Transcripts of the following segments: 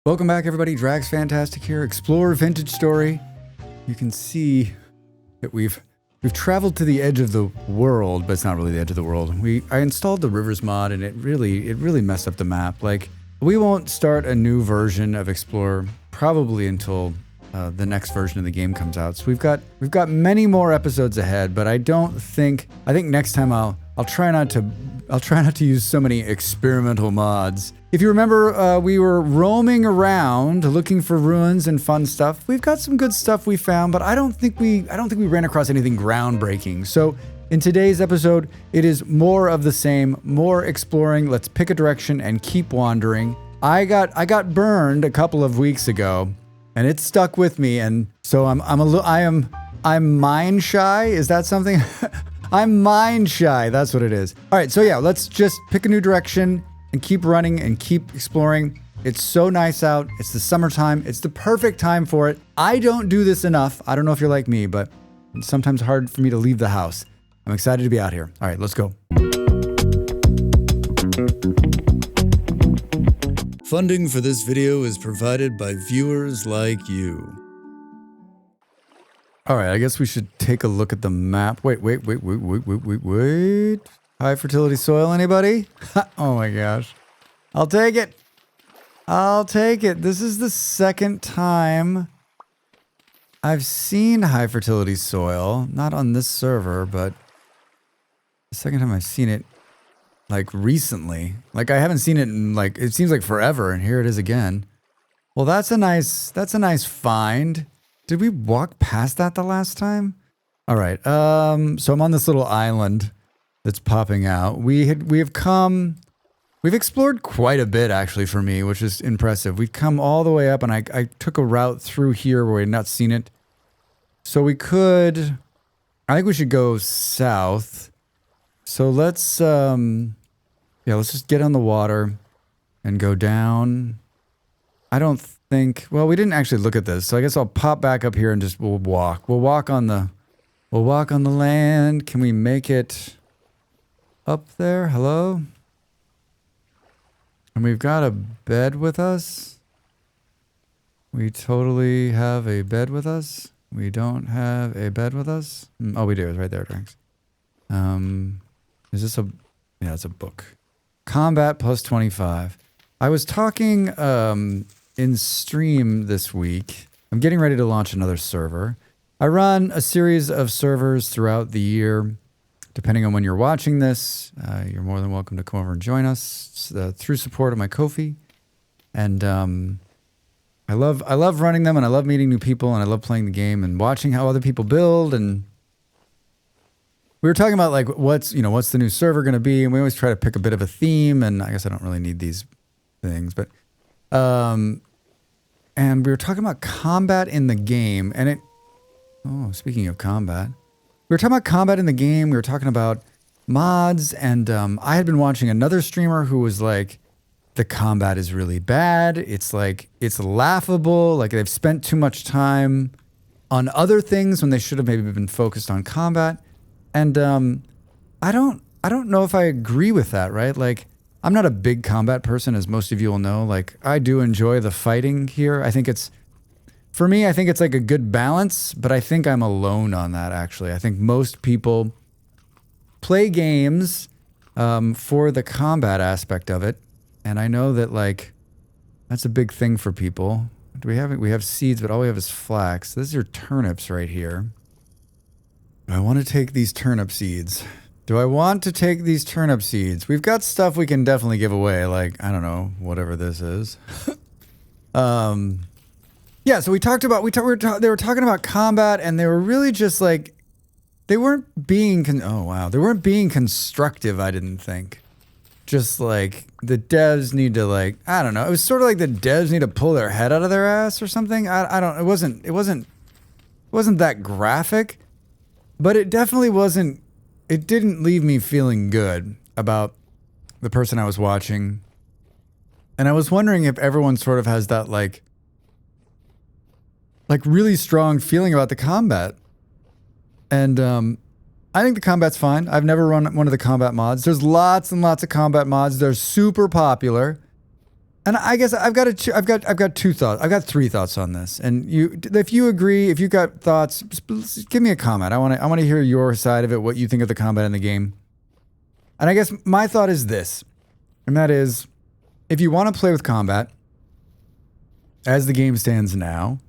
Welcome back, everybody. Dracs Fantastic here. Explore Vintage Story. You can see that we've traveled to the edge of the world, but it's not really the edge of the world. I installed the Rivers mod, and it really messed up the map. Like, we won't start a new version of Explore probably until the next version of the game comes out. So we've got many more episodes ahead, but I think next time I'll try not to use so many experimental mods. If you remember, we were roaming around looking for ruins and fun stuff. We've got some good stuff we found, but I don't think we ran across anything groundbreaking. So in today's episode, it is more of the same, more exploring. Let's pick a direction and keep wandering. I got burned a couple of weeks ago, and it stuck with me, and so I'm mind shy. Is that something? I'm mind shy. That's what it is. All right, so yeah, let's just pick a new direction and keep running and keep exploring. It's so nice out. It's the summertime. It's the perfect time for it. I don't do this enough. I don't know if you're like me, but it's sometimes hard for me to leave the house. I'm excited to be out here. All right, let's go. Funding for this video is provided by viewers like you. All right, I guess we should take a look at the map. Wait. High fertility soil, anybody? Oh my gosh. I'll take it. This is the second time I've seen high fertility soil. Not on this server, but the second time I've seen it, like, recently. Like, I haven't seen it in, like, it seems like forever, and here it is again. Well, that's a nice find. Did we walk past that the last time? All right, so I'm on this little island that's popping out. We've explored quite a bit, actually, for me, which is impressive. We've come all the way up, and I took a route through here where we had not seen it. So I think we should go south. So let's just get on the water and go down. Well, we didn't actually look at this, so I guess I'll pop back up here and we'll walk. We'll walk on the land. Can we make it up there? Hello? And we've got a bed with us. We totally have a bed with us. We don't have a bed with us. Oh, we do. It's right there, Dracs. Is this yeah, it's a book. Combat plus 25. I was talking in stream this week. I'm getting ready to launch another server. I run a series of servers throughout the year. Depending on when you're watching this, you're more than welcome to come over and join us through support of my Ko-fi. And I love running them, and I love meeting new people, and I love playing the game and watching how other people build. And we were talking about, like, what's the new server going to be, and we always try to pick a bit of a theme. And I guess I don't really need these things, but and we were talking about combat in the game, and speaking of combat. We were talking about combat in the game. We were talking about mods, and I had been watching another streamer who was like, the combat is really bad. It's laughable. Like, they've spent too much time on other things when they should have maybe been focused on combat. And I don't know if I agree with that, right? Like, I'm not a big combat person, as most of you will know. Like, I do enjoy the fighting here. For me, I think it's like a good balance, but I think I'm alone on that, actually. I think most people play games for the combat aspect of it, and I know that, like, that's a big thing for people. We have seeds, but all we have is flax. These are turnips right here. I want to take these turnip seeds. Do I want to take these turnip seeds? We've got stuff we can definitely give away, like, I don't know, whatever this is. Yeah, so they were talking about combat, and they were really just like, they weren't being constructive, I didn't think. Just like, the devs need to, like, I don't know. It was sort of like the devs need to pull their head out of their ass or something. It wasn't that graphic, but it definitely wasn't. It didn't leave me feeling good about the person I was watching. And I was wondering if everyone sort of has that, like really strong feeling about the combat. And I think the combat's fine. I've never run one of the combat mods. There's lots and lots of combat mods. They're super popular. And I guess I've got two thoughts. I've got three thoughts on this. And if you agree, if you got thoughts, just give me a comment. I want to hear your side of it, what you think of the combat in the game. And I guess my thought is this, and that is, if you want to play with combat, as the game stands now,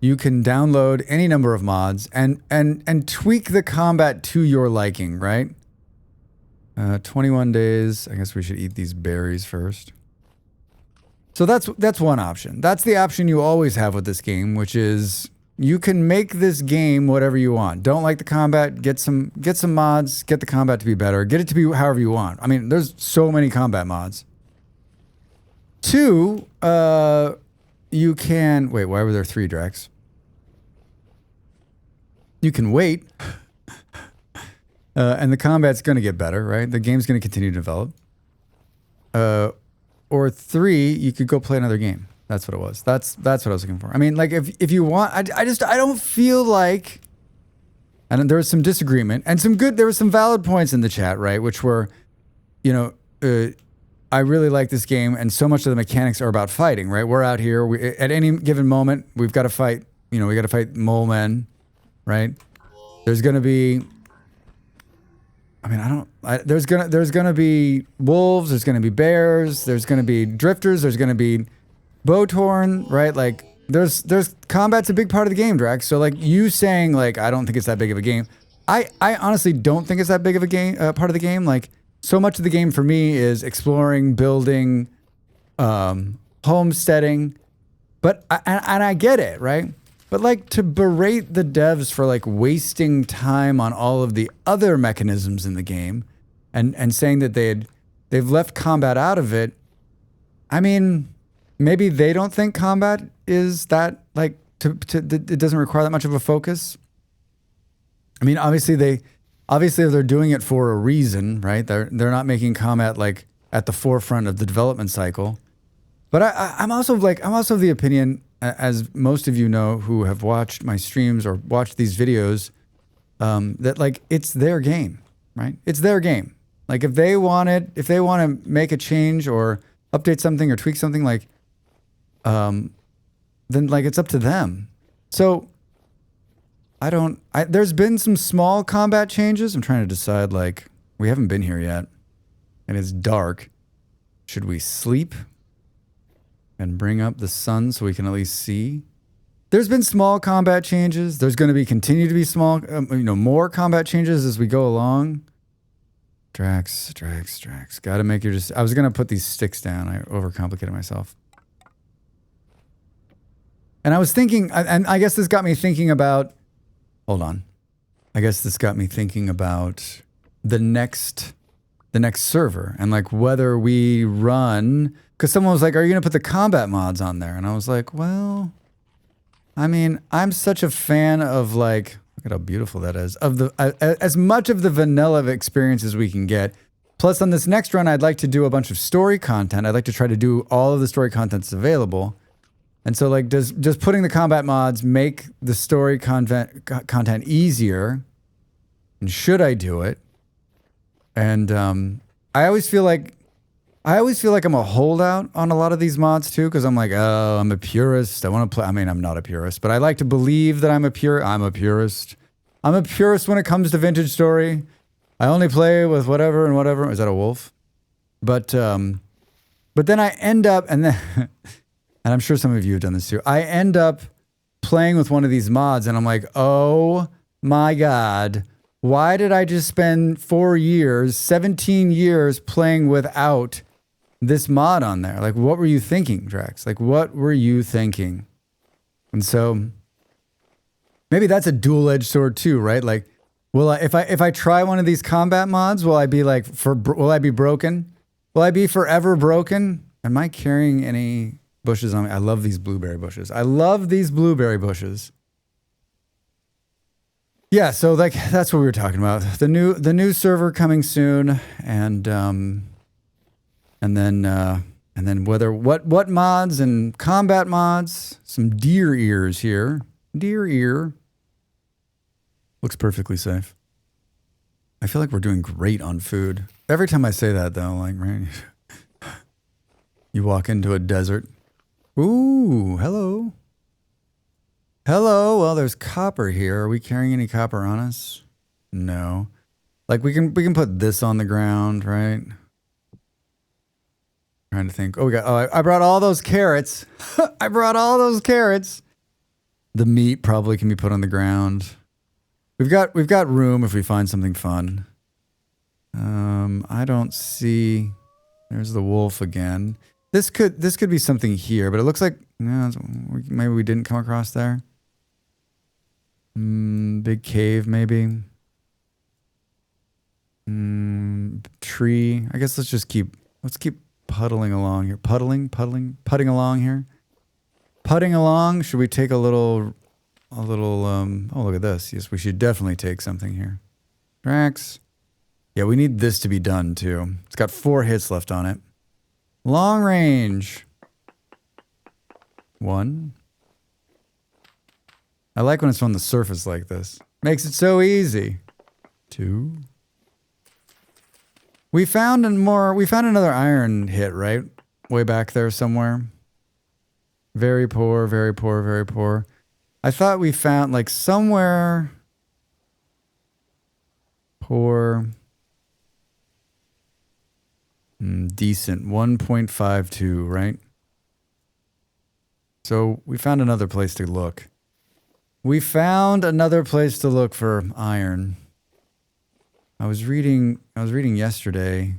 you can download any number of mods and tweak the combat to your liking, right? 21 days. I guess we should eat these berries first. So that's one option. That's the option you always have with this game, which is you can make this game whatever you want. Don't like the combat, get some mods, get the combat to be better, get it to be however you want. I mean, there's so many combat mods. Two, you can wait. Why were there 3 Dracs? You can wait, and the combat's going to get better, right? The game's going to continue to develop. Or 3, you could go play another game. That's what it was. That's what I was looking for. I mean, like if you want, I don't feel like. And there was some disagreement and there were some valid points in the chat, right? Which were, I really like this game, and so much of the mechanics are about fighting, right? We're out here. At any given moment, we've got to fight. We got to fight mole men, right? There's going to be. I mean, there's gonna be wolves. There's gonna be bears. There's gonna be drifters. There's gonna be bowtorn, right? Like, there's combat's a big part of the game, Drax. So like you saying like I don't think it's that big of a game. I honestly don't think it's that big of a game part of the game. Like, so much of the game for me is exploring, building, homesteading. But I get it, right? But like, to berate the devs for like wasting time on all of the other mechanisms in the game and saying that they've left combat out of it. I mean, maybe they don't think combat is that like it doesn't require that much of a focus. I mean, obviously they're doing it for a reason, right? They're not making combat like at the forefront of the development cycle. But I'm also of the opinion, as most of you know who have watched my streams or watched these videos, that like it's their game, right? It's their game. Like if they want to make a change or update something or tweak something, like, then like it's up to them. So there's been some small combat changes. I'm trying to decide, like, we haven't been here yet and it's dark. Should we sleep and bring up the sun so we can at least see? There's been small combat changes. There's going to continue to be small, more combat changes as we go along. Dracs. Got to make I was going to put these sticks down. I overcomplicated myself. And I was thinking, and I guess this got me thinking about, hold on. I guess this got me thinking about the next server and like whether we run. Because someone was like, are you going to put the combat mods on there? And I was like, well, I mean, I'm such a fan of like, look at how beautiful that is, of as much of the vanilla experience as we can get. Plus on this next run, I'd like to do a bunch of story content. I'd like to try to do all of the story content that's available. And so like, does putting the combat mods make the story content easier? And should I do it? And I always feel like I'm a holdout on a lot of these mods too, because I'm like, oh, I'm a purist. I want to play. I mean, I'm not a purist, but I like to believe that I'm a purist. I'm a purist when it comes to vintage story. I only play with whatever and whatever. Is that a wolf? But then I end up, and I'm sure some of you have done this too. I end up playing with one of these mods, and I'm like, oh my God. Why did I just spend 17 years playing without this mod on there? Like, what were you thinking, Drax? Like, what were you thinking? And so maybe that's a dual-edged sword too, right? Like, if I try one of these combat mods, will I be broken? Will I be forever broken? Am I carrying any bushes on me? I love these blueberry bushes. Yeah, so like that's what we were talking about. The new server coming soon, and then what mods and combat mods, some deer ears here. Deer ear. Looks perfectly safe. I feel like we're doing great on food. Every time I say that though, like, right. You walk into a desert. Ooh, hello. Hello. Well, there's copper here. Are we carrying any copper on us? No. Like we can put this on the ground, right? Trying to think. I brought all those carrots. I brought all those carrots. The meat probably can be put on the ground. We've got room if we find something fun. I don't see. There's the wolf again. This could be something here, but it looks like maybe we didn't come across there. Big cave maybe. Tree. I guess let's keep puddling along here. Putting along here. Putting along. Should we take a little oh, look at this. Yes, we should definitely take something here. Dracs. Yeah, we need this to be done too. It's got 4 hits left on it. Long range. 1. I like when it's on the surface like this. Makes it so easy. 2. We found another iron hit, right? Way back there somewhere. Very poor, very poor, very poor. I thought we found like somewhere poor. Decent. 1.52, right? So we found another place to look. We found another place to look for iron. I was reading yesterday,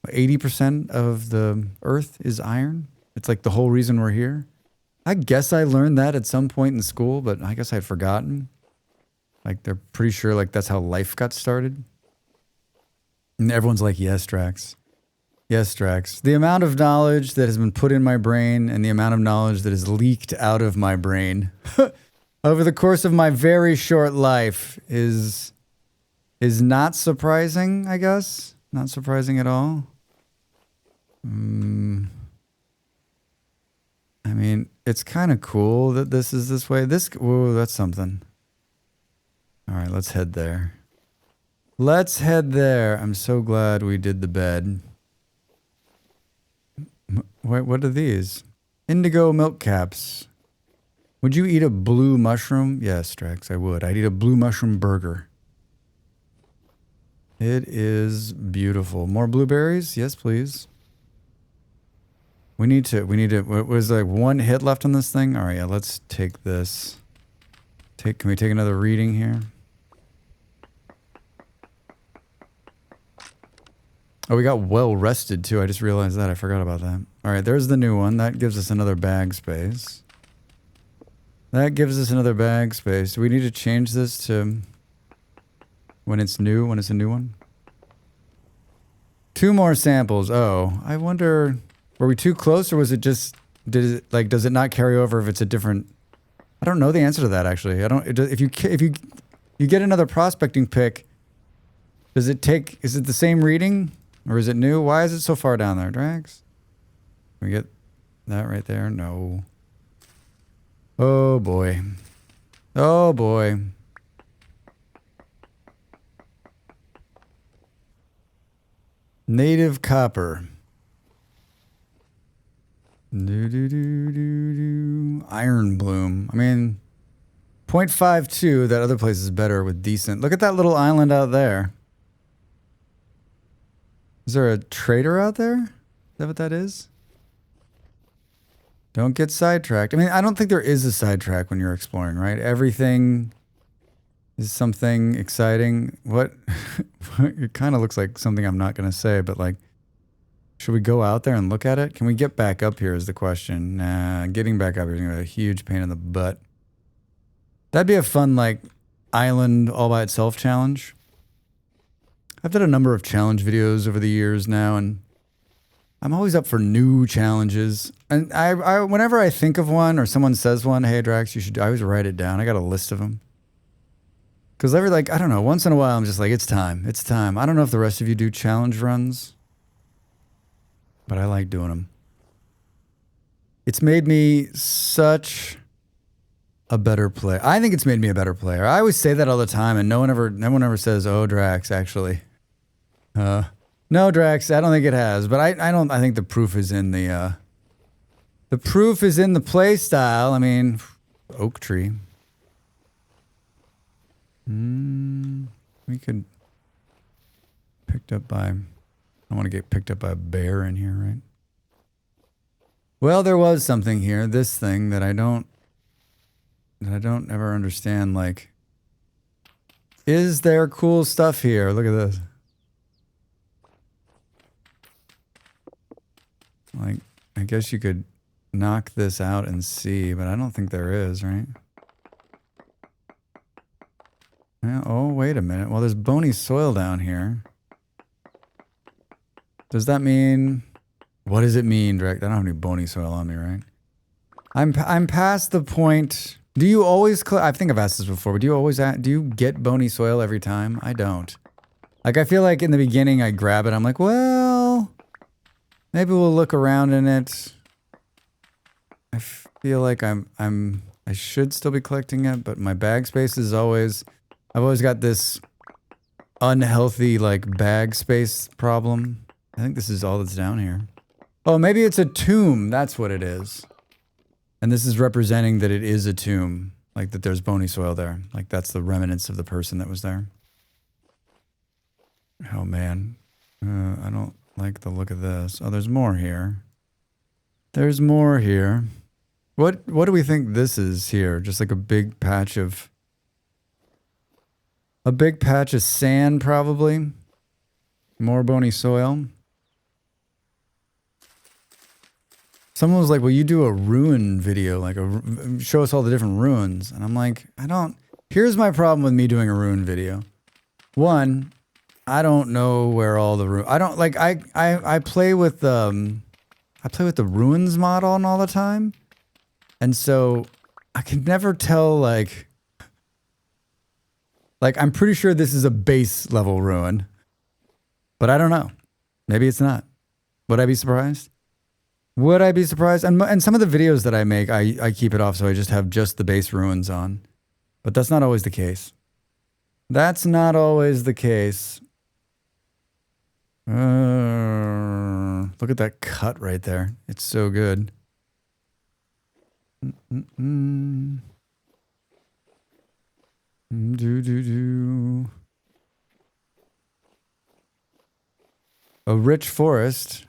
80% of the earth is iron. It's like the whole reason we're here. I guess I learned that at some point in school, but I guess I'd forgotten. Like they're pretty sure like that's how life got started. And everyone's like, yes, Drax. Yes, Drax. The amount of knowledge that has been put in my brain and the amount of knowledge that is leaked out of my brain over the course of my very short life is not surprising, I guess. Not surprising at all. I mean, it's kind of cool that this is this way. Whoa, that's something. All right, let's head there. Let's head there. I'm so glad we did the bed. Wait, what are these? Indigo milk caps. Would you eat a blue mushroom? Yes, Drax, I would. I'd eat a blue mushroom burger. It is beautiful. More blueberries? Yes, please. We need to, what was like 1 hit left on this thing? All right, yeah, let's take this. Can we take another reading here? Oh, we got well rested too. I just realized that. I forgot about that. All right, there's the new one. That gives us another bag space. That gives us another bag space. Do we need to change this to when it's new, when it's a new one? 2 more samples. Oh, I wonder, were we too close or was it just, does it not carry over if it's a different, I don't know the answer to that actually. If you get another prospecting pick, is it the same reading or is it new? Why is it so far down there, Drax? Can we get that right there? No. Oh boy. Oh boy. Native copper. Iron bloom. I mean, 0.52, that other place is better with decent. Look at that little island out there. Is there a trader out there? Is that what that is? Don't get sidetracked. I mean, I don't think there is a sidetrack when you're exploring, right? Everything is something exciting. What? It kind of looks like something I'm not going to say, but like, should we go out there and look at it? Can we get back up here is the question. Nah, getting back up here is going to be a huge pain in the butt. That'd be a fun, like, island all by itself challenge. I've done a number of challenge videos over the years now, and I'm always up for new challenges. And I whenever I think of one or someone says one, hey, Drax, I always write it down. I got a list of them. Because I don't know, once in a while I'm just like, it's time. It's time. I don't know if the rest of you do challenge runs, but I like doing them. It's made me such a better player. I think it's made me a better player. I always say that all the time, and no one ever says, oh, Drax, actually. No, Drax, I don't think it has, but I think the proof is in the proof is in the play style. I mean, oak tree. We could picked up by, I don't want to get picked up by a bear in here, right? Well, there was something here, this thing that I don't ever understand. Like, is there cool stuff here? Look at this. Like, I guess you could knock this out and see, but I don't think there is, right? Yeah, oh, wait a minute. Well, there's bony soil down here. Does that mean... What does it mean, Drac? I don't have any bony soil on me, right? I'm past the point... Do you always... I think I've asked this before, but do you get bony soil every time? I don't. Like, I feel like in the beginning I grab it, I'm like, well... Maybe we'll look around in it. I feel like I should still be collecting it, but my bag space is always... I've always got this unhealthy, like, bag space problem. I think this is all that's down here. Oh, maybe it's a tomb. That's what it is. And this is representing that it is a tomb. Like, that there's bony soil there. Like, that's the remnants of the person that was there. Oh, man. I don't like the look of this. Oh, there's more here. There's more here. What do we think this is here? Just like a big patch of... A big patch of sand, probably. More bony soil. Someone was like, well, you do a ruin video, like show us all the different ruins. And I'm like, here's my problem with me doing a ruin video. One, I don't know where all the ruins, I play with the ruins mod on all the time. And so I can never tell, like, I'm pretty sure this is a base level ruin, but I don't know. Maybe it's not. Would I be surprised? Would I be surprised? And some of the videos that I make, I keep it off, so I just have just the base ruins on. But that's not always the case. That's not always the case. Look at that cut right there. It's so good. A rich forest.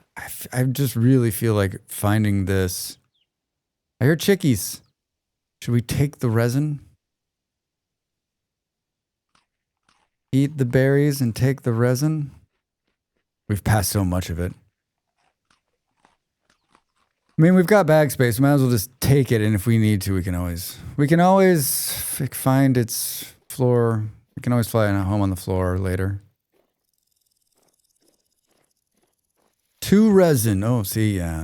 I just really feel like finding this. I hear chickies. Should we take the resin? Eat the berries and take the resin? We've passed so much of it. I mean, we've got bag space. We might as well just take it, and if we need to, we can always find its floor. We can always fly it home on the floor later. 2 resin. Oh, see, yeah.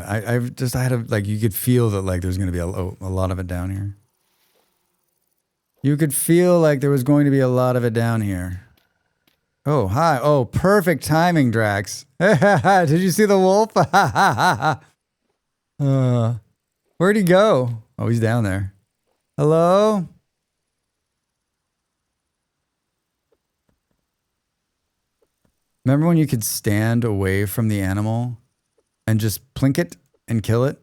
I had a, like, you could feel that, like, there's going to be a lot of it down here. You could feel like there was going to be a lot of it down here. Oh, hi. Oh, perfect timing, Drax. Did you see the wolf? Where'd he go? Oh, he's down there. Hello? Remember when you could stand away from the animal and just plink it and kill it?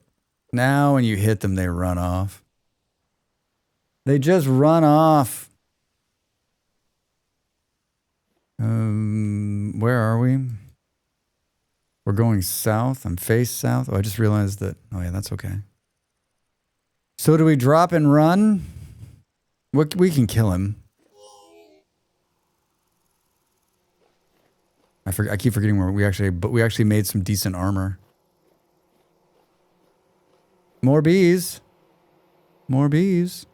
Now when you hit them, they run off. They just run off. Where are we? We're going south. I'm face south. Oh, I just realized that. Oh, yeah, that's okay. So do we drop and run? We can kill him. I keep forgetting where we actually made some decent armor. More bees. More bees.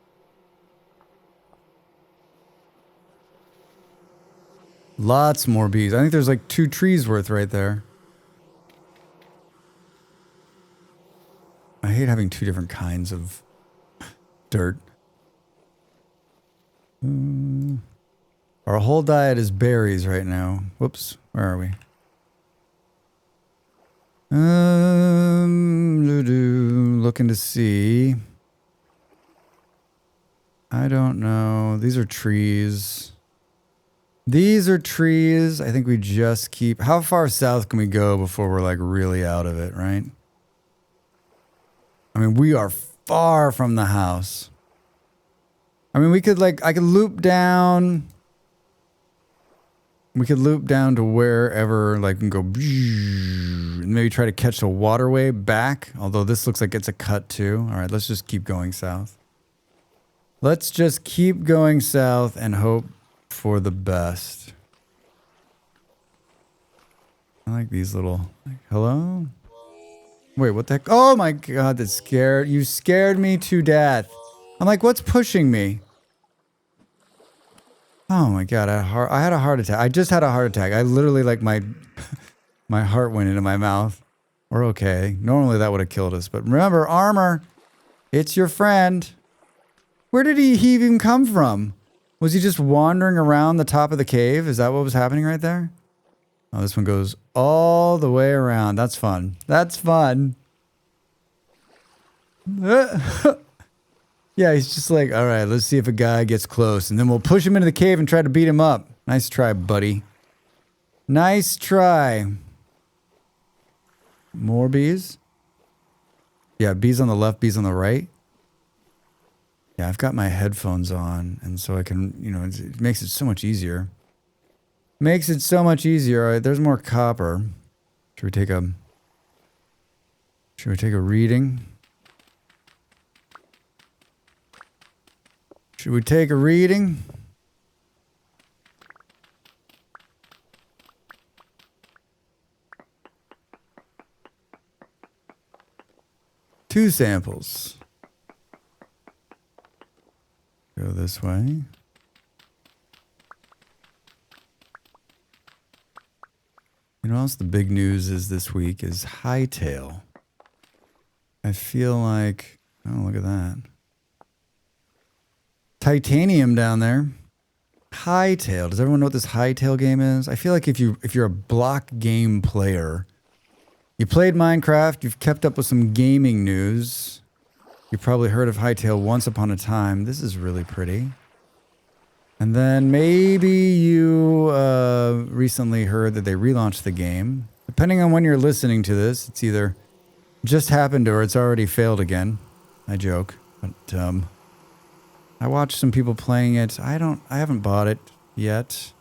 Lots more bees. I think there's like 2 trees worth right there. I hate having 2 different kinds of dirt. Our whole diet is berries right now. Whoops. Where are we? Looking to see. I don't know. These are trees. These are trees. I think we just keep... How far south can we go before we're like really out of it, right? I mean, we are far from the house. I mean, we could like... I could loop down... We could loop down to wherever, like, and go... And maybe try to catch the waterway back. Although this looks like it's a cut too. All right, let's just keep going south. Let's just keep going south and hope for the best. I like these little... Like, hello? Wait, what the heck? Oh my god, that scared... You scared me to death. I'm like, what's pushing me? Oh my god, I had a heart attack. I just had a heart attack. I literally, like, my heart went into my mouth. We're okay. Normally that would have killed us. But remember, armor. It's your friend. Where did he even come from? Was he just wandering around the top of the cave? Is that what was happening right there? Oh, this one goes all the way around. That's fun. That's fun. Yeah, he's just like, all right, let's see if a guy gets close. And then we'll push him into the cave and try to beat him up. Nice try, buddy. Nice try. More bees? Yeah, bees on the left, bees on the right. Yeah, I've got my headphones on, and so I can, you know, it makes it so much easier. Makes it so much easier. All right, there's more copper. Should we take a reading? Should we take a reading? Two samples. Go this way. You know what else the big news is this week is Hightail. I feel like... Oh, look at that. Titanium down there. Hightail. Does everyone know what this Hightail game is? I feel like if you're a block game player, you played Minecraft, you've kept up with some gaming news, you probably heard of Hightail once upon a time. This is really pretty. And then maybe you recently heard that they relaunched the game. Depending on when you're listening to this, it's either just happened or it's already failed again. I joke, but I watched some people playing it. I haven't bought it yet.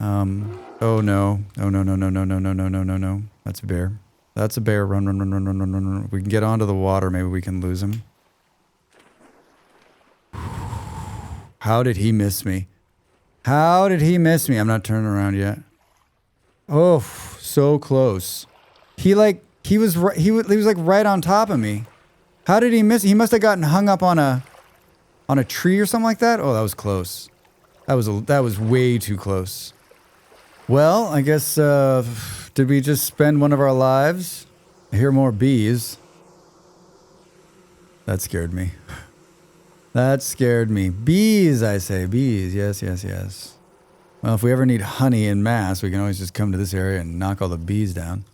Oh no. Oh no, no, no, no, no, no, no, no, no, no, no. That's a bear. That's a bear. Run, run, run, run, run, run, run, run. We can get onto the water. Maybe we can lose him. How did he miss me? How did he miss me? I'm not turning around yet. Oh, so close. He was like right on top of me. How did he miss? He must have gotten hung up on a tree or something like that. Oh, that was close. That was way too close. Well, I guess did we just spend one of our lives? I hear more bees. That scared me. That scared me. Bees, I say. Bees. Yes, yes, yes. Well, if we ever need honey en masse, we can always just come to this area and knock all the bees down.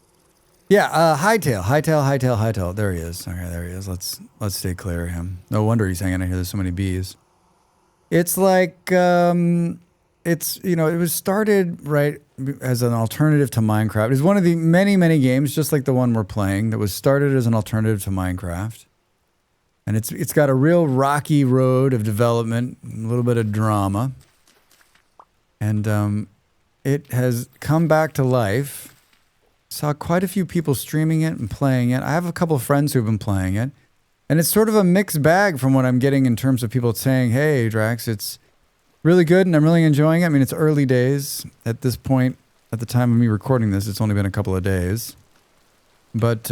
Yeah, Hightail. There he is. Okay, there he is. Let's stay clear of him. No wonder he's hanging out here. There's so many bees. It's like, it's, you know, it was started, right, as an alternative to Minecraft. It's one of the many, many games, just like the one we're playing, that was started as an alternative to Minecraft. And it's got a real rocky road of development, a little bit of drama. And it has come back to life. Saw quite a few people streaming it and playing it. I have a couple of friends who've been playing it. And it's sort of a mixed bag from what I'm getting in terms of people saying, hey, Drax, it's really good and I'm really enjoying it. I mean, it's early days at this point. At the time of me recording this, it's only been a couple of days. But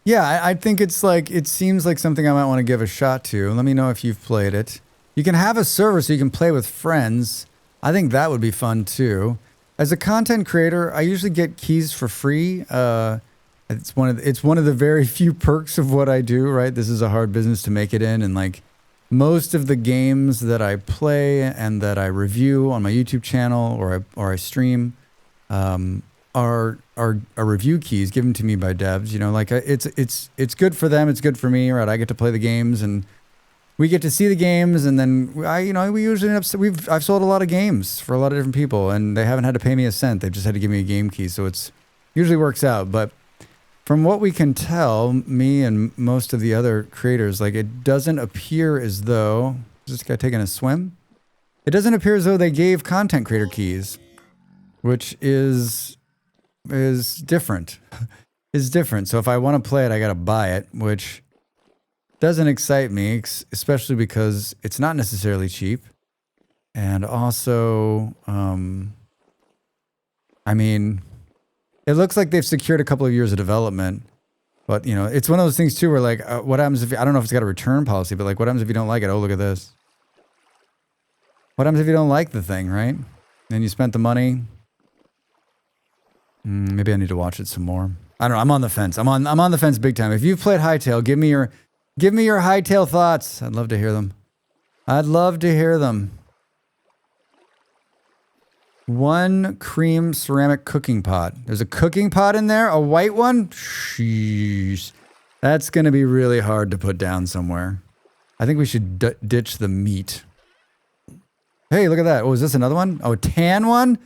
yeah, I think it's like, it seems like something I might want to give a shot to. Let me know if you've played it. You can have a server so you can play with friends. I think that would be fun too. As a content creator, I usually get keys for free. It's one of the very few perks of what I do, right? This is a hard business to make it in, and like most of the games that I play and that I review on my YouTube channel or I stream are review keys given to me by devs. You know, like it's good for them, it's good for me, right? I get to play the games and we get to see the games, and then we usually end up. I've sold a lot of games for a lot of different people, and they haven't had to pay me a cent. They've just had to give me a game key, so it's usually works out. But from what we can tell, me and most of the other creators, like it doesn't appear as though is this guy taking a swim. It doesn't appear as though they gave content creator keys, which is different. Is different. So if I want to play it, I got to buy it, which doesn't excite me, especially because it's not necessarily cheap. And also, I mean, it looks like they've secured a couple of years of development. But, you know, it's one of those things, too, where, like, what happens if... I don't know if it's got a return policy, but, like, what happens if you don't like it? Oh, look at this. What happens if you don't like the thing, right? And you spent the money. Maybe I need to watch it some more. I don't know. I'm on the fence. I'm on the fence big time. If you've played Hytale, give me your Hytale thoughts. I'd love to hear them. I'd love to hear them. One cream ceramic cooking pot. There's a cooking pot in there? A white one? Sheesh. That's going to be really hard to put down somewhere. I think we should ditch the meat. Hey, look at that. Oh, is this another one? Oh, a tan one?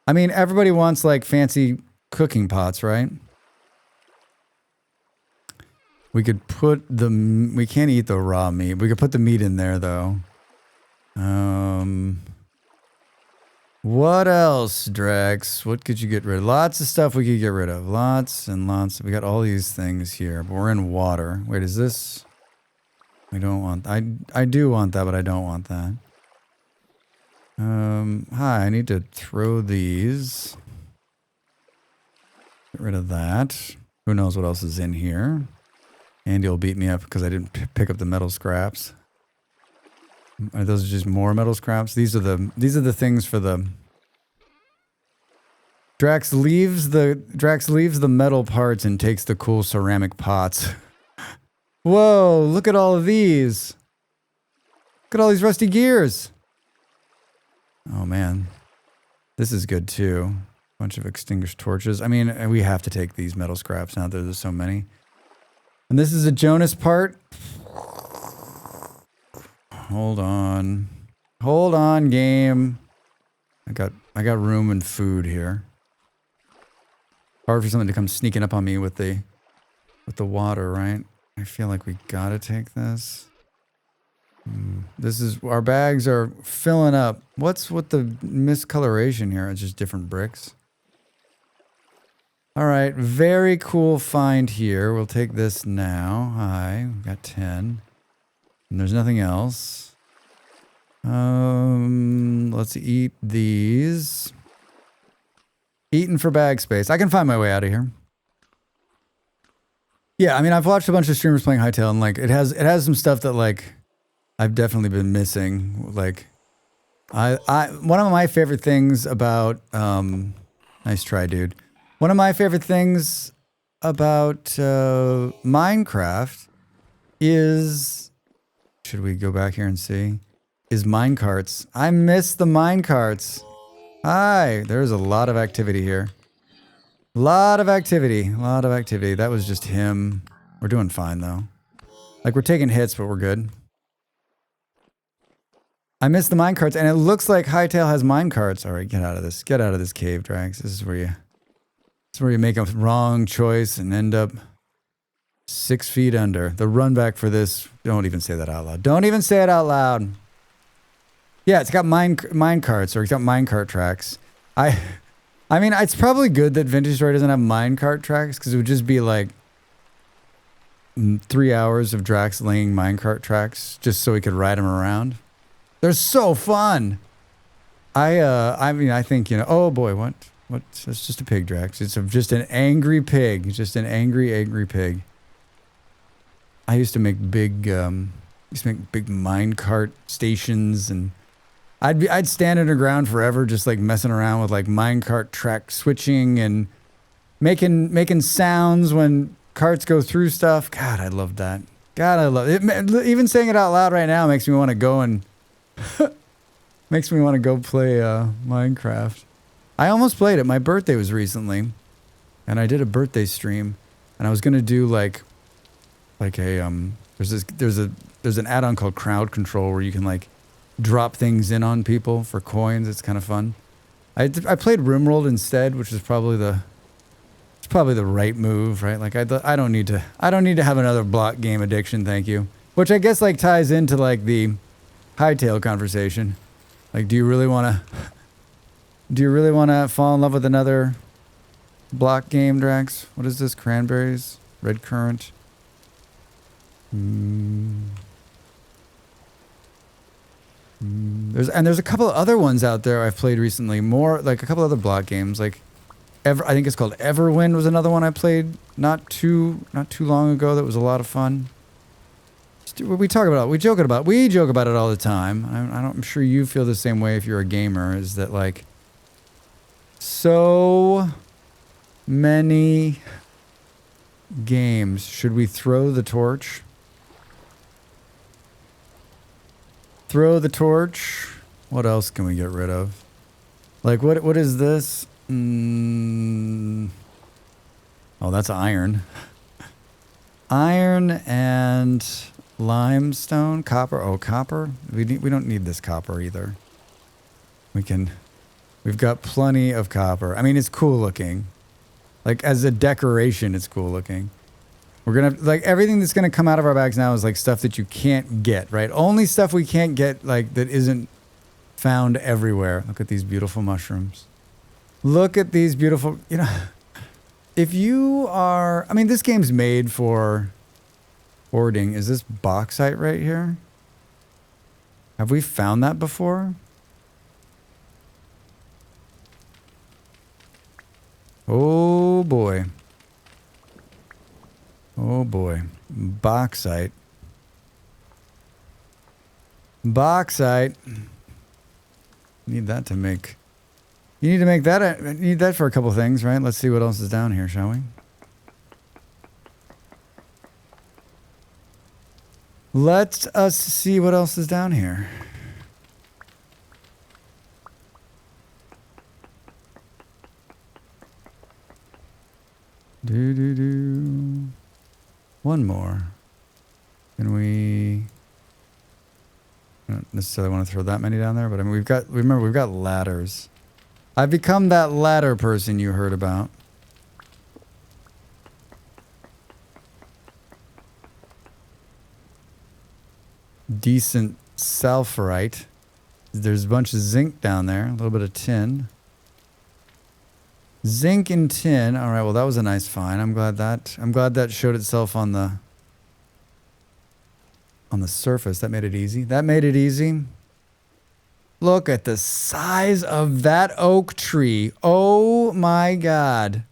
I mean, everybody wants, like, fancy cooking pots, right? We could put the... We can't eat the raw meat. We could put the meat in there, though. What else, Dracs? What could you get rid of? Lots of stuff we could get rid of. Lots and lots. We got all these things here, but we're in water. Wait, is this... We don't want... I do want that, but I don't want that. Hi, I need to throw these. Get rid of that. Who knows what else is in here? Andy will beat me up because I didn't pick up the metal scraps. Are those just more metal scraps? These are the things for the... Drax leaves the metal parts and takes the cool ceramic pots. Whoa, look at all of these. Look at all these rusty gears. Oh man, this is good too. Bunch of extinguished torches. I mean, we have to take these metal scraps now that there's so many. And this is a Jonas part. Hold on. Hold on, game. I got room and food here. Hard for something to come sneaking up on me with the water, right? I feel like we gotta take this. This is, our bags are filling up. What's with the miscoloration here? It's just different bricks. All right, very cool find here. We'll take this now. Hi, we got 10. And there's nothing else. Let's eat these. Eating for bag space. I can find my way out of here. Yeah, I mean, I've watched a bunch of streamers playing Hytale, and like it has some stuff that like I've definitely been missing. Like one of my favorite things about nice try, dude. One of my favorite things about Minecraft is, should we go back here and see? Is minecarts. I miss the minecarts. Hi, there's a lot of activity here. Lot of activity. That was just him. We're doing fine though. Like we're taking hits, but we're good. I miss the minecarts, and it looks like Hytale has minecarts. All right, get out of this. Get out of this cave, Drax. This is where you make a wrong choice and end up 6 feet under. The run back for this. Don't even say that out loud. Don't even say it out loud. Yeah, it's got minecarts, or it's got minecart tracks. I mean, it's probably good that Vintage Story doesn't have minecart tracks, because it would just be like 3 hours of Drax laying minecart tracks just so he could ride them around. They're so fun. I mean, I think, you know, oh boy, what? It's just a pig, Drax. It's just an angry pig. It's just an angry pig. I used to make big minecart stations, and I'd stand underground forever just like messing around with like minecart track switching and making sounds when carts go through stuff. God, I love that. God, I love it. Even saying it out loud right now makes me want to go and makes me want to go play Minecraft. I almost played it. My birthday was recently, and I did a birthday stream, and I was gonna do like a there's There's an add-on called crowd control where you can like drop things in on people for coins. It's kind of fun. I played RimWorld instead, which is probably the right move, right? Like I don't need to have another block game addiction, thank you. Which I guess like ties into like the hightail conversation. Like, do you really want to fall in love with another block game, Dracs? What is this? Cranberries, red currant. There's a couple of other ones out there I've played recently. More like a couple other block games. Like, I think it's called Everwind was another one I played not too long ago. That was a lot of fun. We joke about it all the time. I'm sure you feel the same way if you're a gamer. Is that like so many games? Should we throw the torch? Throw the torch. What else can we get rid of? Like what is this? Oh, that's iron. Iron and limestone, copper. Oh, copper. We don't need this copper either. We've got plenty of copper. I mean, it's cool looking. Like as a decoration, it's cool looking. We're gonna like everything that's gonna come out of our bags now is like stuff that you can't get, right? Only stuff we can't get, like that isn't found everywhere. Look at these beautiful mushrooms. Look at these beautiful, if you are, I mean, this game's made for hoarding. Is this bauxite right here? Have we found that before? Oh boy. Oh boy. Bauxite. Bauxite. Need that to make... You need to make that... You need that for a couple things, right? Let's see what else is down here, shall we? Let us see what else is down here. One more. Can we... I don't necessarily want to throw that many down there, but I mean, we've got ladders. I've become that ladder person you heard about. Decent sulfurite. There's a bunch of zinc down there, a little bit of tin. Zinc and tin. All right, well, that was a nice find. I'm glad that showed itself on the surface. That made it easy. Look at the size of that oak tree. Oh my God.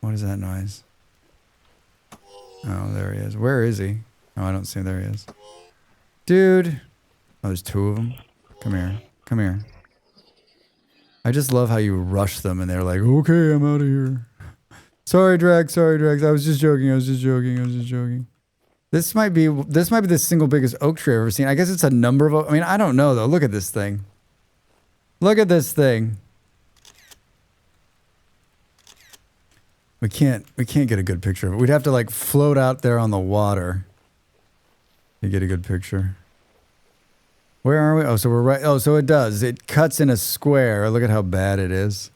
What is that noise? Oh, there he is. Where is he? Oh, I don't see him. There he is. Dude. Oh, there's two of them. Come here. Come here. I just love how you rush them and they're like, okay, I'm out of here. Sorry, Dracs. I was just joking. This might be the single biggest oak tree I've ever seen. I guess it's a number of, I mean, I don't know though. Look at this thing. Look at this thing. We can't get a good picture of it. We'd have to like float out there on the water to get a good picture. Where are we? Oh, so we're right. Oh, so it does. It cuts in a square. Look at how bad it is.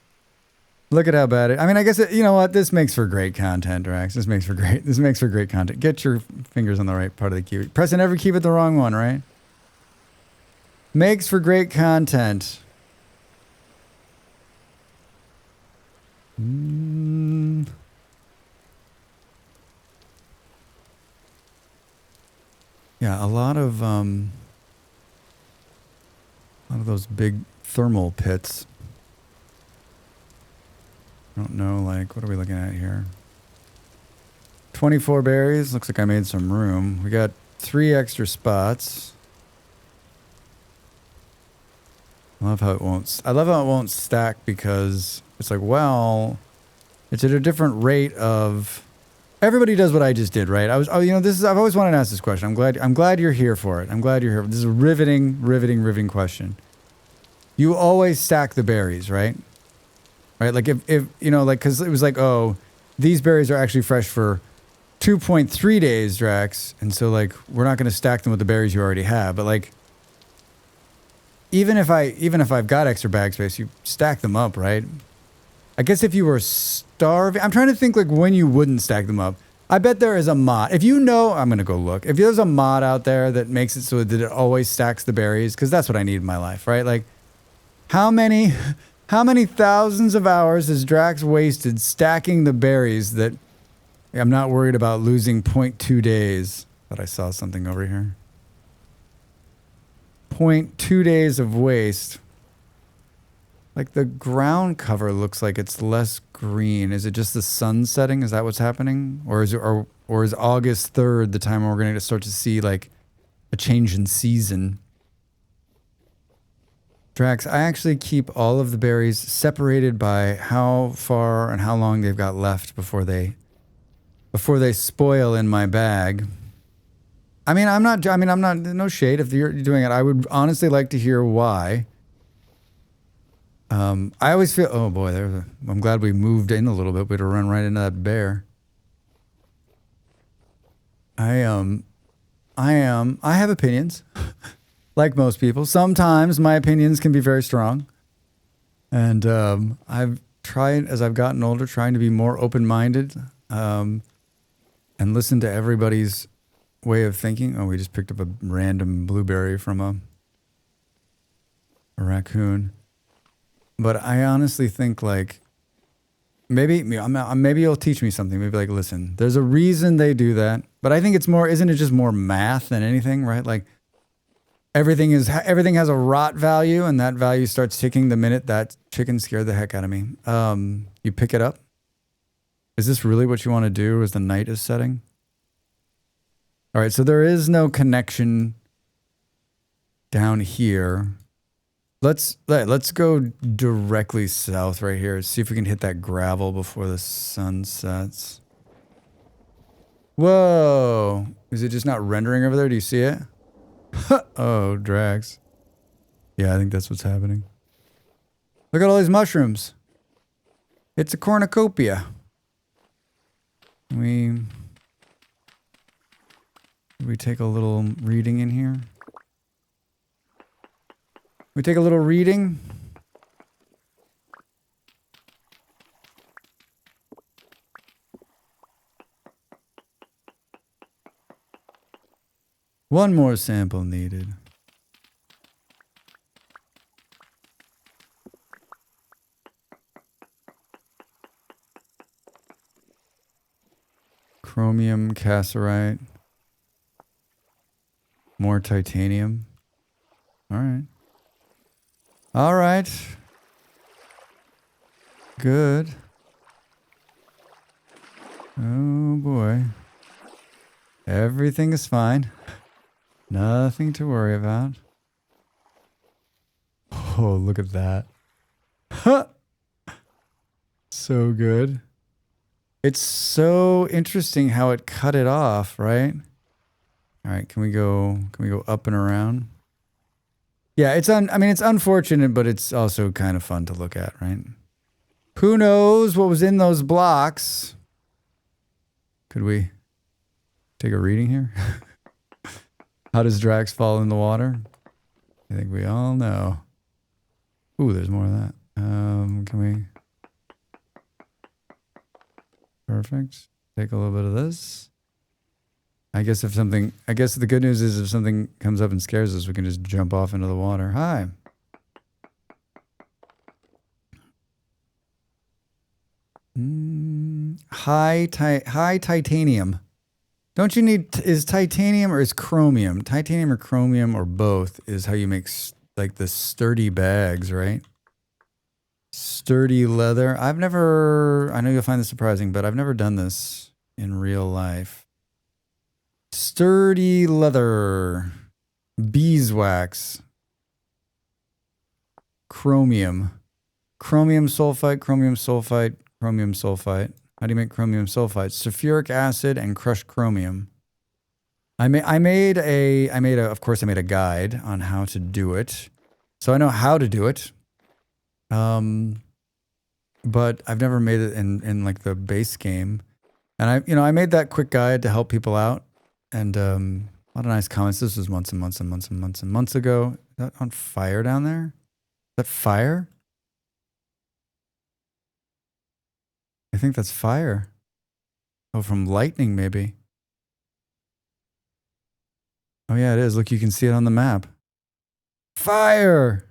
Look at how bad it. I mean, I guess you know what? This makes for great content, Drax. This makes for great content. Get your fingers on the right part of the keyboard. Press and never keep it the wrong one, right? Makes for great content. Yeah, a lot of those big thermal pits. I don't know, like, what are we looking at here? 24 berries. Looks like I made some room. We got 3 extra spots. I love how it won't stack because it's like, well, it's at a different rate of... Everybody does what I just did, right? I've always wanted to ask this question. I'm glad you're here for it. I'm glad you're here. This is a riveting question. You always stack the berries, right? Right? Like if you know, like, cause it was like, oh, these berries are actually fresh for 2.3 days, Drax. And so, like, we're not going to stack them with the berries you already have. But, like, even if I've got extra bag space, you stack them up, right? I guess if you were starving... I'm trying to think, like, when you wouldn't stack them up. I bet there is a mod. If you know... I'm going to go look. If there's a mod out there that makes it so that it always stacks the berries, because that's what I need in my life, right? Like, how many thousands of hours has Drax wasted stacking the berries that I'm not worried about losing 0.2 days? But I saw something over here. 0.2 days of waste. Like the ground cover looks like it's less green. Is it just the sun setting? Is that what's happening? Or is August 3rd the time where we're going to start to see like a change in season? Drax, I actually keep all of the berries separated by how far and how long they've got left before they spoil in my bag. I'm not, no shade if you're doing it. I would honestly like to hear why. I always feel, oh boy, I'm glad we moved in a little bit. We'd run right into that bear. I have opinions, like most people. Sometimes my opinions can be very strong. And I've tried, as I've gotten older, trying to be more open-minded and listen to everybody's way of thinking. Oh, we just picked up a random blueberry from a raccoon. But I honestly think, like, maybe you'll teach me something. Maybe, like, listen, there's a reason they do that. But I think it's more, isn't it just more math than anything, right? Like, everything has a rot value, and that value starts ticking the minute that chicken scared the heck out of me. You pick it up. Is this really what you want to do as the night is setting? All right, so there is no connection down here. Let's go directly south right here. See if we can hit that gravel before the sun sets. Whoa! Is it just not rendering over there? Do you see it? Oh, Drax. Yeah, I think that's what's happening. Look at all these mushrooms. It's a cornucopia. We take a little reading in here. We take a little reading. One more sample needed. Chromium, cassiterite. More titanium. All right. All right. Good. Oh boy. Everything is fine. Nothing to worry about. Oh, look at that. Huh. So good. It's so interesting how it cut it off, right? All right, can we go up and around? Yeah, it's unfortunate, but it's also kind of fun to look at, right? Who knows what was in those blocks? Could we take a reading here? How does Drax fall in the water? I think we all know. Ooh, there's more of that. Can we? Perfect. Take a little bit of this. I guess the good news is if something comes up and scares us, we can just jump off into the water. Hi. High titanium. Don't you need, is titanium or is chromium? Titanium or chromium or both is how you make like the sturdy bags, right? Sturdy leather. I know you'll find this surprising, but I've never done this in real life. Sturdy leather. Beeswax. Chromium. Chromium sulfite, chromium sulfite, chromium sulfite. How do you make chromium sulfite? Sulfuric acid and crushed chromium. I made a guide on how to do it. So I know how to do it. But I've never made it in like the base game. And I made that quick guide to help people out. And a lot of nice comments. This was months and months and months and months and months ago. Is that on fire down there? Is that fire? I think that's fire. Oh, from lightning, maybe. Oh, yeah, it is. Look, you can see it on the map. Fire!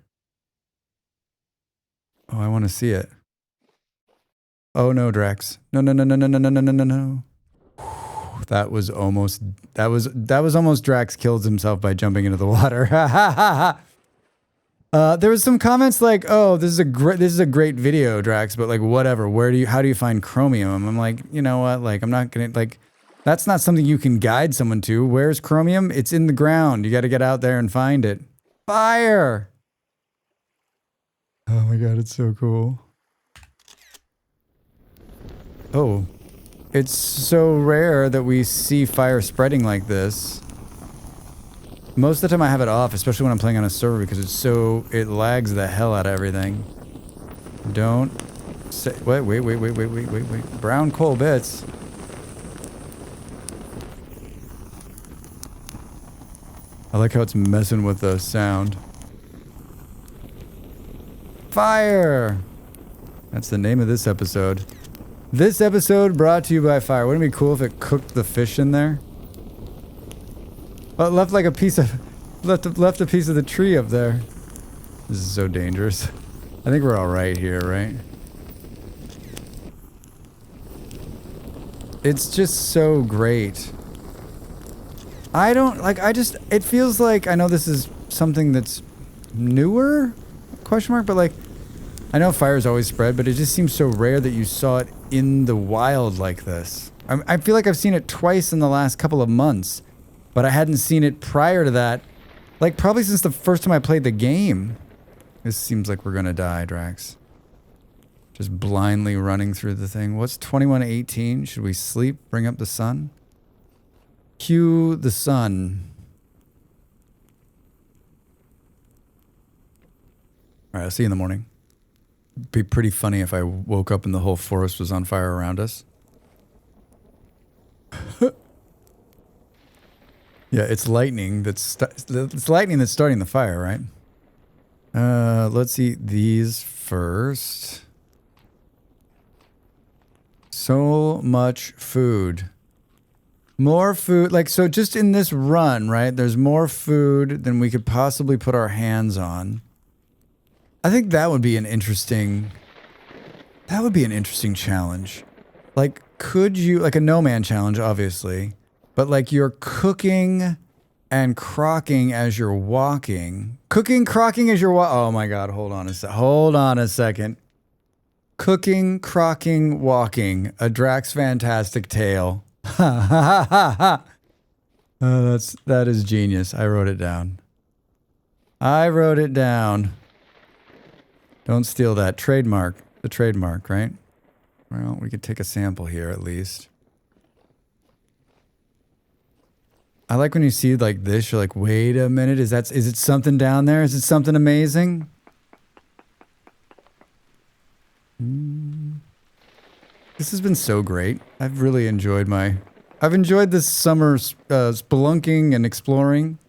Oh, I want to see it. Oh, no, Dracs. No, no, no, no, no, no, no, no, no, no, no. That was almost Drax kills himself by jumping into the water. There was some comments like, "Oh, this is a great video, Drax," but like whatever. How do you find chromium? I'm like, you know what? Like I'm not gonna like. That's not something you can guide someone to. Where's chromium? It's in the ground. You got to get out there and find it. Fire! Oh my god, it's so cool. Oh. It's so rare that we see fire spreading like this. Most of the time I have it off, especially when I'm playing on a server, because it lags the hell out of everything. Don't say, wait. Brown coal bits. I like how it's messing with the sound. Fire! That's the name of this episode. This episode brought to you by fire. Wouldn't it be cool if it cooked the fish in there? Oh, it left like a piece of... Left a piece of the tree up there. This is so dangerous. I think we're alright here, right? It's just so great. It feels like, I know this is something that's newer? Question mark, but like... I know fire's always spread, but it just seems so rare that you saw it in the wild like this. I feel like I've seen it twice in the last couple of months, but I hadn't seen it prior to that. Like, probably since the first time I played the game. This seems like we're gonna die, Drax. Just blindly running through the thing. What's 21:18? Should we sleep? Bring up the sun? Cue the sun. Alright, I'll see you in the morning. It'd be pretty funny if I woke up and the whole forest was on fire around us. Yeah, it's lightning that's starting the fire, right? Let's eat these first. So much food. More food, like, so just in this run, right? There's more food than we could possibly put our hands on. I think that would be an interesting challenge. Like, could you, like a no man challenge, obviously, but like you're cooking and crocking as you're walking. Cooking, crocking as you're oh my god, hold on a second. Cooking, crocking, walking. A Drax Fantastic Tale. That is genius. I wrote it down. Don't steal that. Trademark. The trademark, right? Well, we could take a sample here at least. I like when you see like this, you're like, wait a minute, is it something down there? Is it something amazing? This has been so great. I've really enjoyed this summer spelunking and exploring.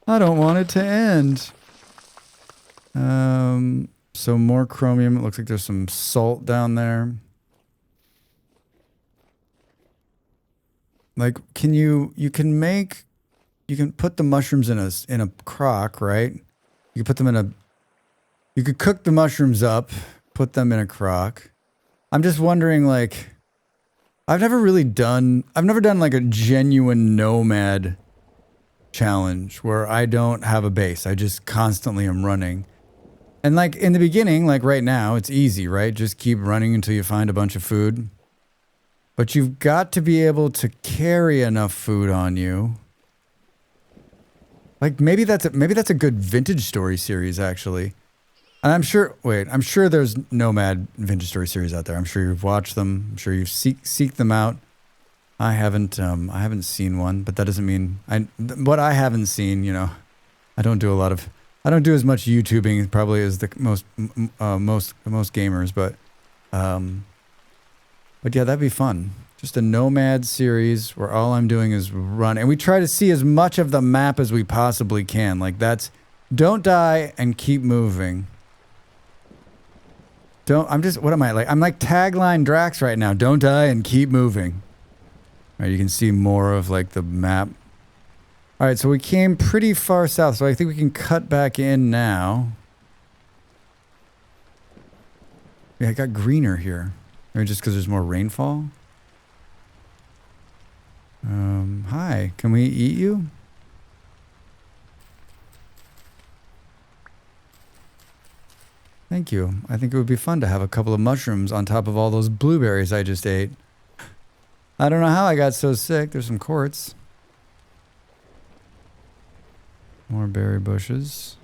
I don't want it to end. So more chromium. It looks like there's some salt down there. Like, you can put the mushrooms in a crock, right? You could put them you could cook the mushrooms up, put them in a crock. I'm just wondering, like, I've never done like a genuine nomad challenge where I don't have a base. I just constantly am running. And like in the beginning, like right now, it's easy, right? Just keep running until you find a bunch of food. But you've got to be able to carry enough food on you. Like maybe that's a good vintage story series, actually. And I'm sure there's nomad vintage story series out there. I'm sure you've watched them. I'm sure you've seek them out. I haven't seen one, but that doesn't mean what I haven't seen, you know, I don't do as much YouTubing probably as the most gamers, but But yeah, that'd be fun. Just a nomad series where all I'm doing is run. And we try to see as much of the map as we possibly can. Like that's, don't die and keep moving. What am I like? I'm like tagline Dracs right now. Don't die and keep moving. All right, you can see more of like the map. All right, so we came pretty far south, so I think we can cut back in now. Yeah, I got greener here. Maybe just because there's more rainfall? Hi, can we eat you? Thank you. I think it would be fun to have a couple of mushrooms on top of all those blueberries I just ate. I don't know how I got so sick. There's some quartz. More berry bushes.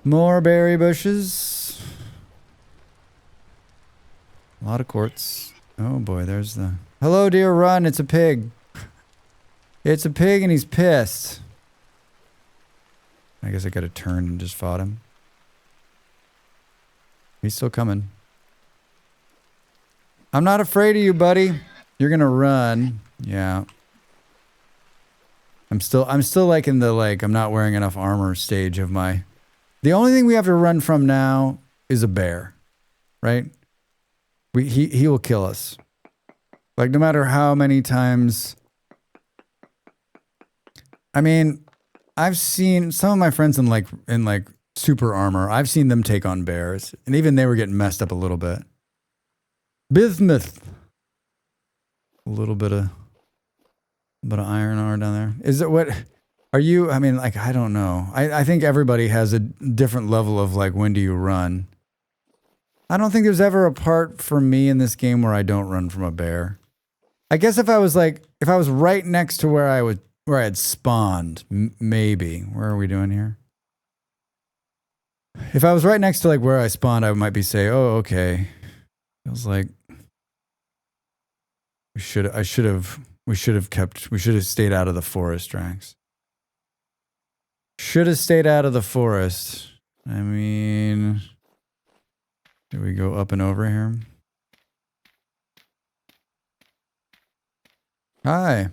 More berry bushes. A lot of quartz. Oh boy, there's the... Hello, dear, run. It's a pig. It's a pig and he's pissed. I guess I gotta turn and just fought him. He's still coming. I'm not afraid of you, buddy. You're gonna run. Yeah. I'm still like in the I'm not wearing enough armor stage of my... The only thing we have to run from now is a bear. Right? He will kill us. Like no matter how many times... I mean, I've seen some of my friends in super armor. I've seen them take on bears, and even they were getting messed up a little bit. Bismuth. A little bit of iron ore down there. Is it what? Are you? I mean, like I don't know. I think everybody has a different level of like when do you run. I don't think there's ever a part for me in this game where I don't run from a bear. I guess if I was right next to where I had spawned, maybe. Where are we doing here? If I was right next to like where I spawned, I might be say, oh, okay. Feels like we should have stayed out of the forest, Dracs. Should have stayed out of the forest. I mean, do we go up and over here? Hi.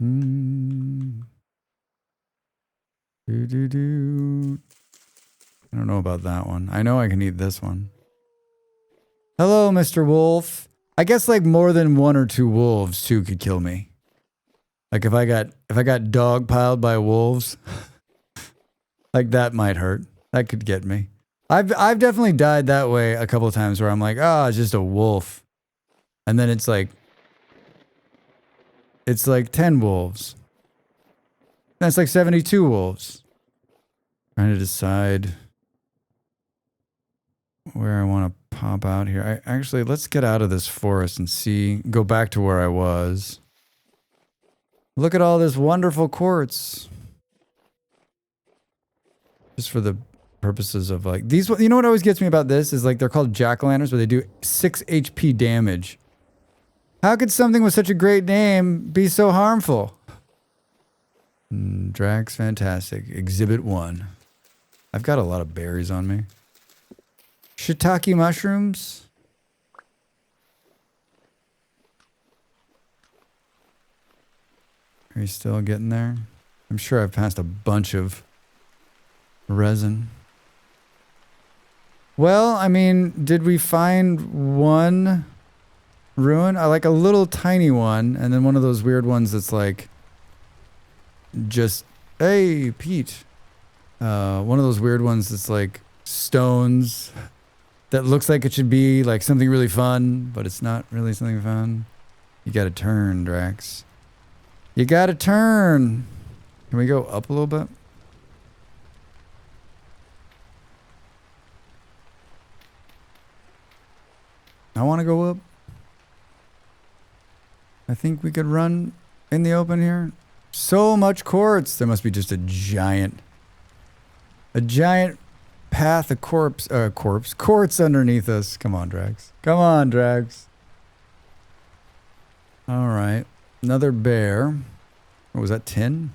I don't know about that one. I know I can eat this one. Hello, Mr. Wolf. I guess like more than one or two wolves too could kill me. Like if I got dogpiled by wolves, like that might hurt. That could get me. I've definitely died that way a couple of times where I'm like, oh, it's just a wolf. And then it's like 10 wolves. That's like 72 wolves. Trying to decide where I want to pop out here. Actually, let's get out of this forest and go back to where I was. Look at all this wonderful quartz. Just for the purposes of like these, you know what always gets me about this is like they're called jack-o'-lanterns where they do 6 HP damage. How could something with such a great name be so harmful? Dracs, fantastic. Exhibit 1. I've got a lot of berries on me. Shiitake mushrooms. Are you still getting there? I'm sure I've passed a bunch of resin. Well, I mean, did we find one ruin? I like a little tiny one, and then one of those weird ones that's like just, hey, Pete. One of those weird ones that's like stones that looks like it should be like something really fun, but it's not really something fun. You gotta turn, Dracs. You gotta turn. Can we go up a little bit? I want to go up. I think we could run in the open here. So much quartz. There must be just a giant path of quartz underneath us. Come on, Dracs. Come on, Dracs. All right. Another bear. What was that, 10?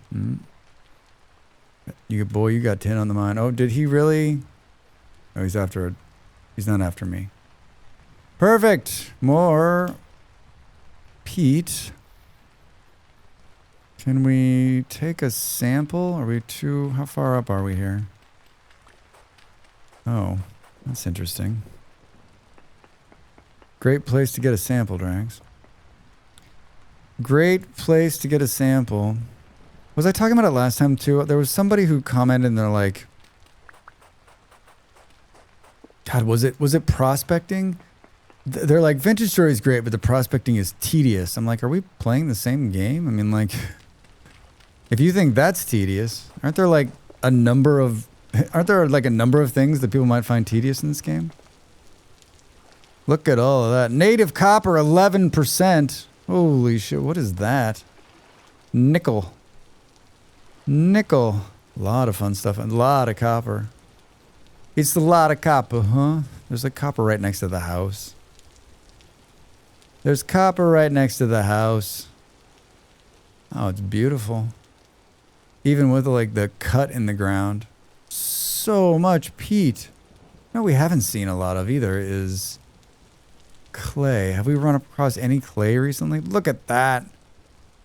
You got 10 on the mind. Oh, did he really? Oh, he's after He's not after me. Perfect. More peat. Can we take a sample? Are we too... How far up are we here? Oh, that's interesting. Great place to get a sample, Dracs. Great place to get a sample. Was I talking about it last time too? There was somebody who commented and they're like... God, was it prospecting? They're like, Vintage Story is great, but the prospecting is tedious. I'm like, are we playing the same game? I mean, like... If you think that's tedious, aren't there like a number of things that people might find tedious in this game? Look at all of that. Native copper, 11%. Holy shit, what is that? Nickel. Nickel. A lot of fun stuff. A lot of copper. It's a lot of copper, huh? There's like copper right next to the house. There's copper right next to the house. Oh, it's beautiful. Even with like the cut in the ground. So much peat. No, we haven't seen a lot of either is clay. Have we run across any clay recently? Look at that.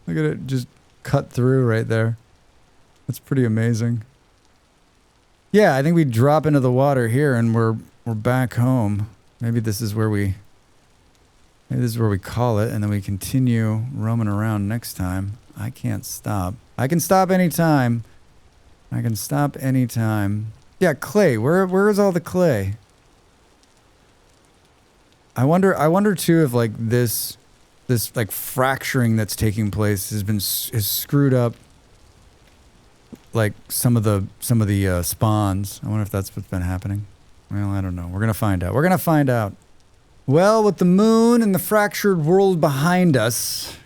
Look at it just cut through right there. That's pretty amazing. Yeah, I think we drop into the water here and we're back home. Maybe this is where we call it, and then we continue roaming around next time. I can't stop. I can stop anytime. I can stop anytime. Yeah, clay. Where is all the clay? I wonder too if like this like fracturing that's taking place has screwed up like some of the spawns. I wonder if that's what's been happening. Well, I don't know. We're gonna find out. We're gonna find out. Well, with the moon and the fractured world behind us,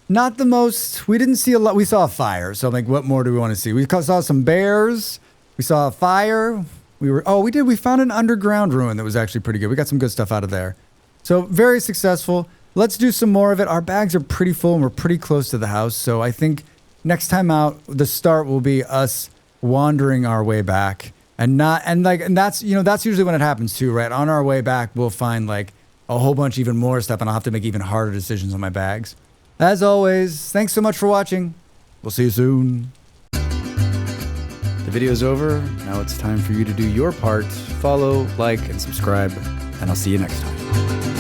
not the most... We didn't see a lot. We saw a fire, so I'm like, what more do we want to see? We saw some bears. We saw a fire. We found an underground ruin that was actually pretty good. We got some good stuff out of there. So, very successful. Let's do some more of it. Our bags are pretty full and we're pretty close to the house, so I think next time out, the start will be us wandering our way back. And that's usually when it happens too, right? On our way back, we'll find like a whole bunch even more stuff and I'll have to make even harder decisions on my bags. As always, thanks so much for watching. We'll see you soon. The video's over. Now it's time for you to do your part. Follow, like, and subscribe, and I'll see you next time.